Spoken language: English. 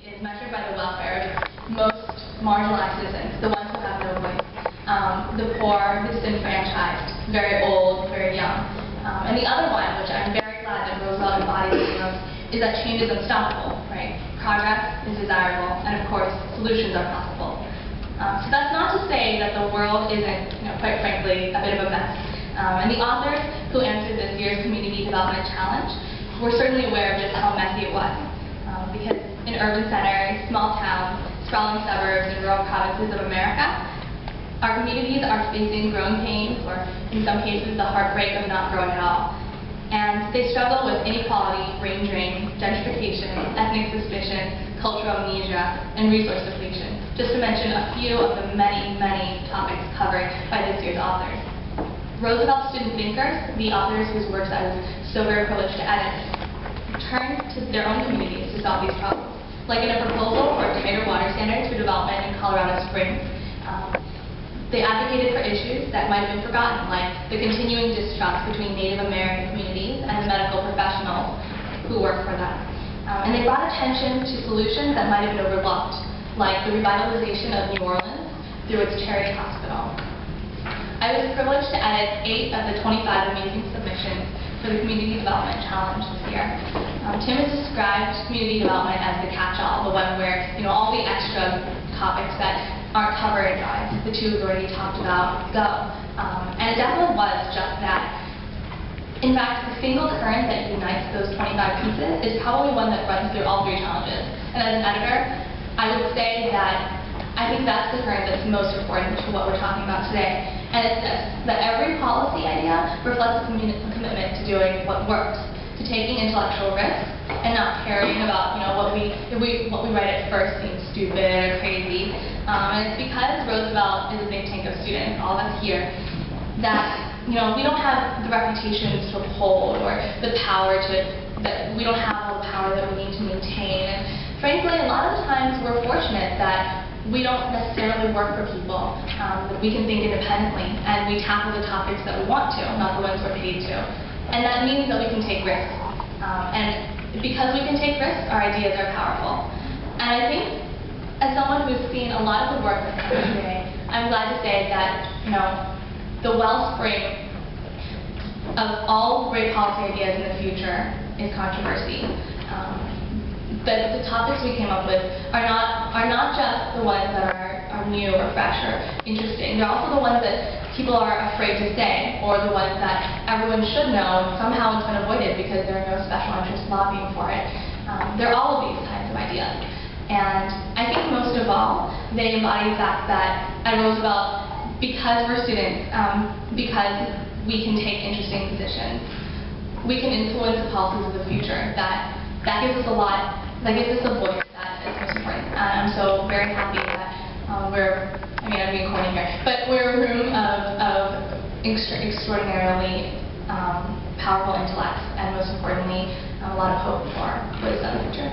is measured by the welfare of most marginalized citizens, the ones who have no voice, the poor, the disenfranchised, very old, very young. And the other one, which I'm very glad that Roosevelt embodies the most, is that change is unstoppable, right? Progress is desirable, and of course, solutions are possible. So that's not to say that the world isn't, quite frankly, a bit of a mess. And the authors who answered this year's Community Development Challenge were certainly aware of just how messy it was. Because in urban centers, small towns, sprawling suburbs, and rural provinces of America, our communities are facing growing pains, or in some cases, the heartbreak of not growing at all. And they struggle with inequality, brain drain, gentrification, ethnic suspicion, cultural amnesia, and resource depletion, just to mention a few of the many, many topics covered by this year's authors. Roosevelt student thinkers, the authors whose works I was so very privileged to edit, turned to their own communities to solve these problems. Like in a proposal for tighter water standards for development in Colorado Springs, they advocated for issues that might have been forgotten, like the continuing distrust between Native American communities and the medical professionals who work for them. And they brought attention to solutions that might have been overlooked, like the revitalization of New Orleans through its Charity Hospital. I was privileged to edit 8 of the 25 amazing submissions for the Community Development Challenge this year. Tim has described community development as the catch-all, the one where all the extra topics that aren't covered by the two we've already talked about go. And it definitely was just that. In fact, the single current that unites those 25 pieces is probably one that runs through all 3 challenges. And as an editor, I would say that I think that's the current that's most important to what we're talking about today. And it's this, that every policy idea reflects a commitment to doing what works, to taking intellectual risks and not caring about what we write at first seems stupid or crazy. And it's because Roosevelt is a think tank of students, all of us here, that we don't have the reputations to uphold or the power that we don't have all the power that we need to maintain. And frankly, a lot of the times we're fortunate that we don't necessarily work for people, that we can think independently and we tackle the topics that we want to, not the ones we're paid to. And that means that we can take risks. And because we can take risks, our ideas are powerful. And I think, as someone who's seen a lot of the work that's happened today, I'm glad to say that, the wellspring of all great policy ideas in the future is controversy. The topics we came up with are not just the ones that are new or fresh or interesting. They're also the ones that people are afraid to say, or the ones that everyone should know, and somehow it's been avoided because there are no special interests lobbying for it. They're all of these kinds of ideas. And I think most of all, they embody the fact that at Roosevelt, because we're students, because we can take interesting positions, we can influence the policies of the future. That gives us a lot, that gives us a voice that is most important. I'm so very happy that I'm being corny here, but we're a room of extraordinarily powerful intellects, and most importantly, a lot of hope for what is in the future.